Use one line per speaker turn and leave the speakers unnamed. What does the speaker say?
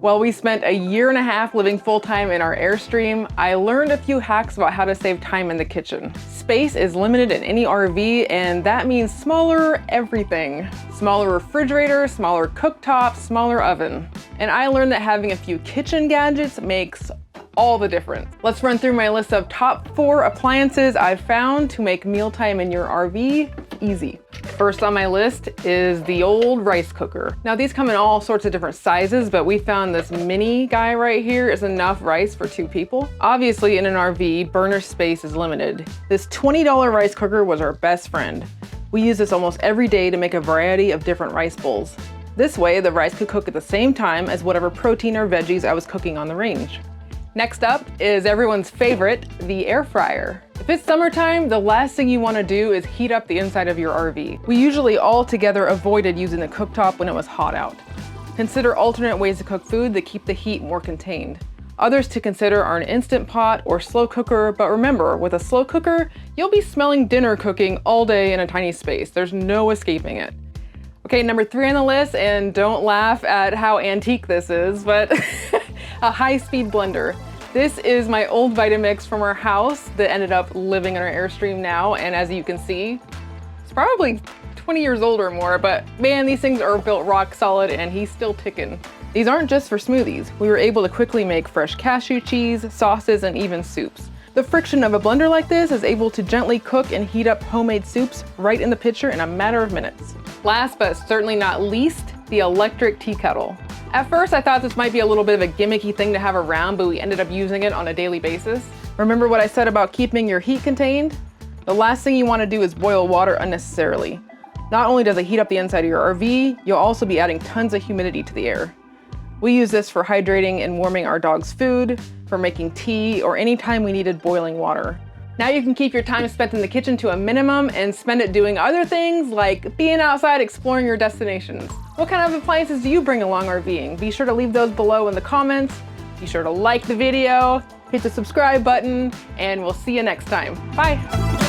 While we spent a year and a half living full-time in our Airstream, I learned a few hacks about how to save time in the kitchen. Space is limited in any RV, and that means smaller everything. Smaller refrigerator, smaller cooktop, smaller oven. And I learned that having a few kitchen gadgets makes all the difference. Let's run through my list of top 4 appliances I've found to make mealtime in your RV easy. First on my list is the old rice cooker. Now these come in all sorts of different sizes, but we found this mini guy right here is enough rice for 2 people. Obviously in an RV, burner space is limited. This $20 rice cooker was our best friend. We use this almost every day to make a variety of different rice bowls. This way, the rice could cook at the same time as whatever protein or veggies I was cooking on the range. Next up is everyone's favorite, the air fryer. If it's summertime, the last thing you want to do is heat up the inside of your RV. We usually all together avoided using the cooktop when it was hot out. Consider alternate ways to cook food that keep the heat more contained. Others to consider are an Instant Pot or slow cooker, but remember, with a slow cooker, you'll be smelling dinner cooking all day in a tiny space. There's no escaping it. Okay, number 3 on the list, and don't laugh at how antique this is, but a high-speed blender. This is my old Vitamix from our house that ended up living in our Airstream now, and as you can see, it's probably 20 years old or more, but man, these things are built rock solid and he's still ticking. These aren't just for smoothies. We were able to quickly make fresh cashew cheese, sauces, and even soups. The friction of a blender like this is able to gently cook and heat up homemade soups right in the pitcher in a matter of minutes. Last but certainly not least, the electric tea kettle. At first, I thought this might be a little bit of a gimmicky thing to have around, but we ended up using it on a daily basis. Remember what I said about keeping your heat contained? The last thing you want to do is boil water unnecessarily. Not only does it heat up the inside of your RV, you'll also be adding tons of humidity to the air. We use this for hydrating and warming our dog's food, for making tea, or any time we needed boiling water. Now you can keep your time spent in the kitchen to a minimum and spend it doing other things like being outside exploring your destinations. What kind of appliances do you bring along RVing? Be sure to leave those below in the comments. Be sure to like the video, hit the subscribe button, and we'll see you next time. Bye.